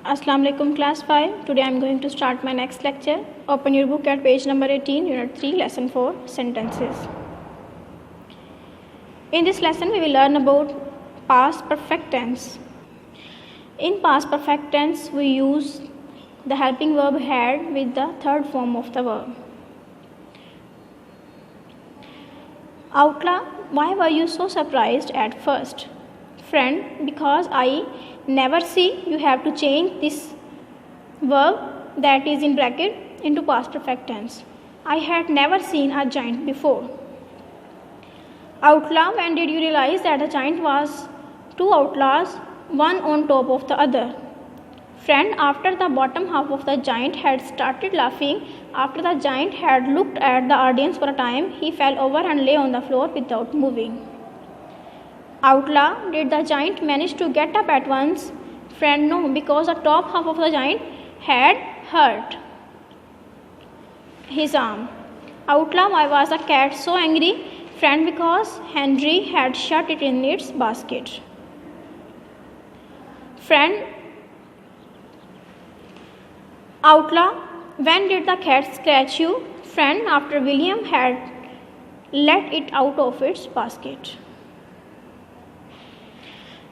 Assalamu alaikum class 5. Today I am going to start my next lecture. Open your book at page number 18, unit 3, lesson 4, sentences. In this lesson we will learn about past perfect tense. In past perfect tense we use the helping verb had with the third form of the verb. Outla, why were you so surprised at first? Friend, because I never see. You have to change this verb that is in bracket into past perfect tense. I had never seen a giant before. Outlaw, when did you realize that the giant was two outlaws, one on top of the other? Friend, after the bottom half of the giant had started laughing, after the giant had looked at the audience for a time, he fell over and lay on the floor without moving. Outlaw, did the giant manage to get up at once? Friend, no, because the top half of the giant had hurt his arm. Outlaw, why was the cat so angry? Friend, because Henry had shut it in its basket. Friend, Outlaw, when did the cat scratch you? Friend, after William had let it out of its basket.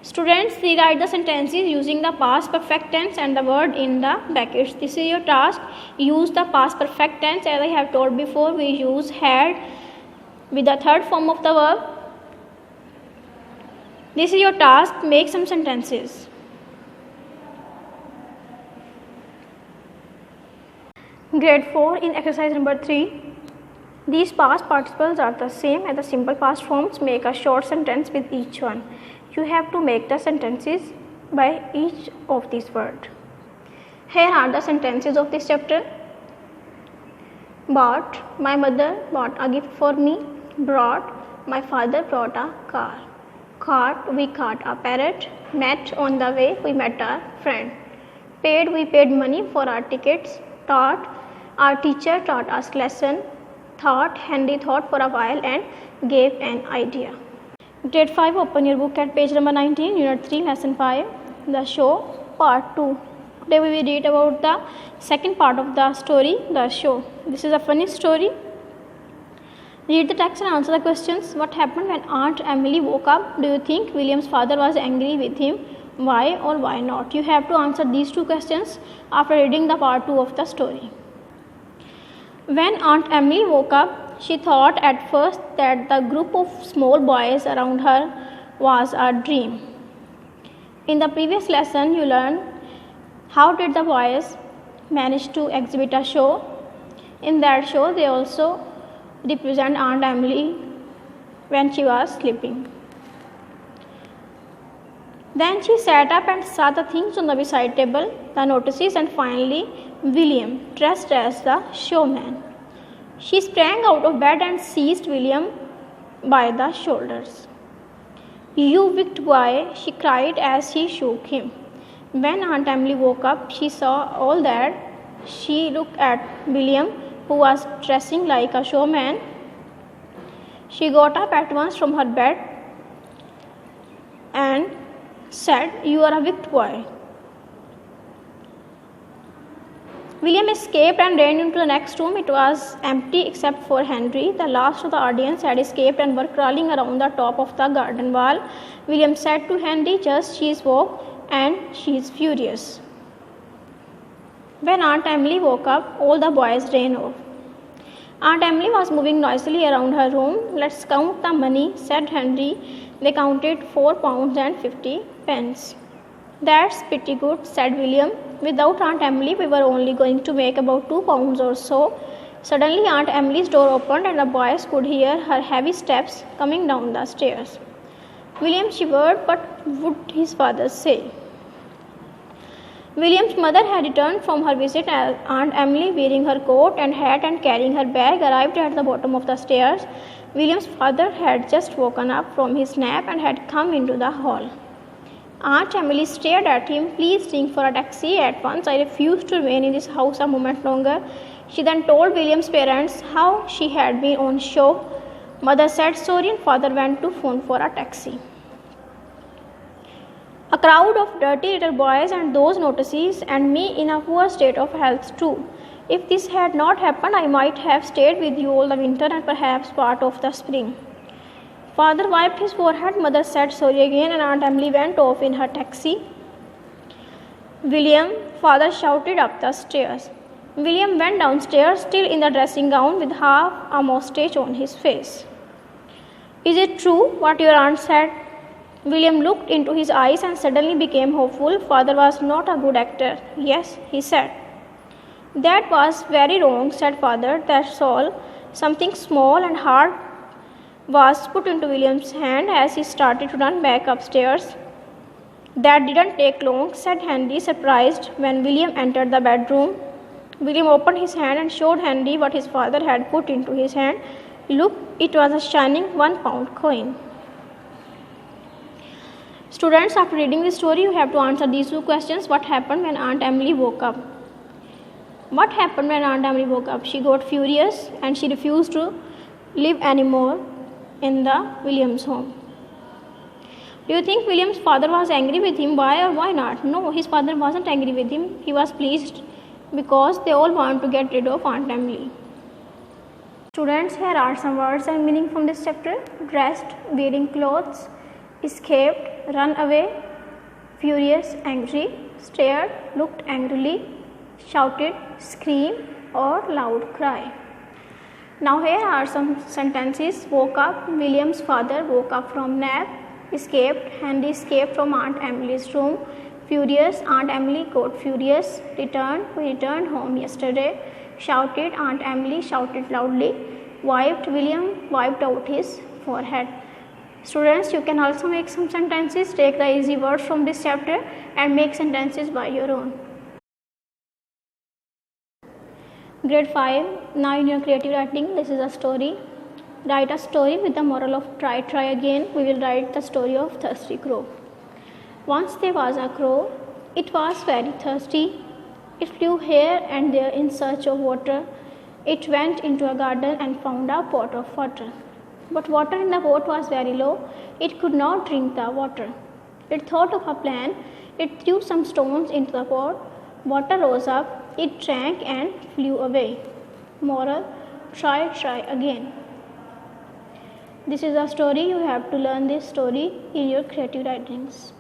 Students, rewrite the sentences using the past perfect tense and the word in the brackets. This is your task. Use the past perfect tense. As I have told before, we use had with the third form of the verb. This is your task. Make some sentences. Grade 4 in exercise number 3. These past participles are the same as the simple past forms. Make a short sentence with each one. You have to make the sentences by each of these words. Here are the sentences of this chapter. Bought, my mother bought a gift for me. Brought, my father brought a car. Caught, we caught a parrot. Met, on the way we met our friend. Paid, we paid money for our tickets. Taught, our teacher taught us lesson. Thought, Henry thought for a while and gave an idea. Grade 5, open your book at page number 19, unit 3, lesson 5, the show, part 2. Today we will read about the second part of the story, the show. This is a funny story. Read the text and answer the questions. What happened when Aunt Emily woke up? Do you think William's father was angry with him? Why or why not? You have to answer these two questions after reading the part 2 of the story. When Aunt Emily woke up, she thought at first that the group of small boys around her was a dream. In the previous lesson, you learned how did the boys manage to exhibit a show. In that show, they also represent Aunt Emily when she was sleeping. Then she sat up and saw the things on the beside table, the notices, and finally William, dressed as the showman. She sprang out of bed and seized William by the shoulders. You wicked boy, she cried as she shook him. When Aunt Emily woke up, she saw all that. She looked at William, who was dressing like a showman. She got up at once from her bed and said, "You are a wicked boy." William escaped and ran into the next room. It was empty except for Henry. The last of the audience had escaped and were crawling around the top of the garden wall. William said to Henry, "Just she spoke and she is furious." When Aunt Emily woke up, all the boys ran off. Aunt Emily was moving noisily around her room. "Let's count the money," said Henry. They counted 4 pounds and 50 pence. "That's pretty good," said William. "Without Aunt Emily, we were only going to make about 2 pounds or so." Suddenly, Aunt Emily's door opened and the boys could hear her heavy steps coming down the stairs. William shivered. What would his father say? William's mother had returned from her visit. Aunt Emily, wearing her coat and hat and carrying her bag, arrived at the bottom of the stairs. William's father had just woken up from his nap and had come into the hall. Aunt Emily stared at him. "Please ring for a taxi at once. I refuse to remain in this house a moment longer." She then told William's parents how she had been on show. Mother said sorry and father went to phone for a taxi. A crowd of dirty little boys and those notices, and me in a poor state of health too. If this had not happened, I might have stayed with you all the winter and perhaps part of the spring. Father wiped his forehead, mother said sorry again, and Aunt Emily went off in her taxi. William, father shouted up the stairs. William went downstairs, still in the dressing gown, with half a moustache on his face. Is it true what your aunt said? William looked into his eyes and suddenly became hopeful. Father was not a good actor. Yes, he said. That was very wrong, said father. That's all. Something small and hard was put into William's hand as he started to run back upstairs. That didn't take long, said Henry, surprised when William entered the bedroom. William opened his hand and showed Henry what his father had put into his hand. Look, it was a shining £1 coin. Students, after reading this story, you have to answer these two questions. What happened when Aunt Emily woke up? What happened when Aunt Emily woke up? She got furious and she refused to live anymore in the Williams home. Do you think William's father was angry with him? Why or why not? No, his father wasn't angry with him. He was pleased because they all want to get rid of Aunt Emily. Students, here are some words and meaning from this chapter. Dressed, wearing clothes, escaped, run away, furious, angry, stared, looked angrily, shouted, screamed, or loud cry. Now here are some sentences. Woke up, William's father woke up from nap. Escaped, Henry escaped from Aunt Emily's room. Furious, Aunt Emily got furious. Returned, we returned home yesterday. Shouted, Aunt Emily shouted loudly. Wiped, William wiped out his forehead. Students, you can also make some sentences. Take the easy words from this chapter and make sentences by your own. Grade 5. Now in your creative writing, this is a story. Write a story with the moral of try again. We will write the story of Thirsty Crow. Once there was a crow. It was very thirsty. It flew here and there in search of water. It went into a garden and found a pot of water. But water in the pot was very low. It could not drink the water. It thought of a plan. It threw some stones into the pot. Water rose up. It drank and flew away. Moral: try again. This is a story. You have to learn this story in your creative writings.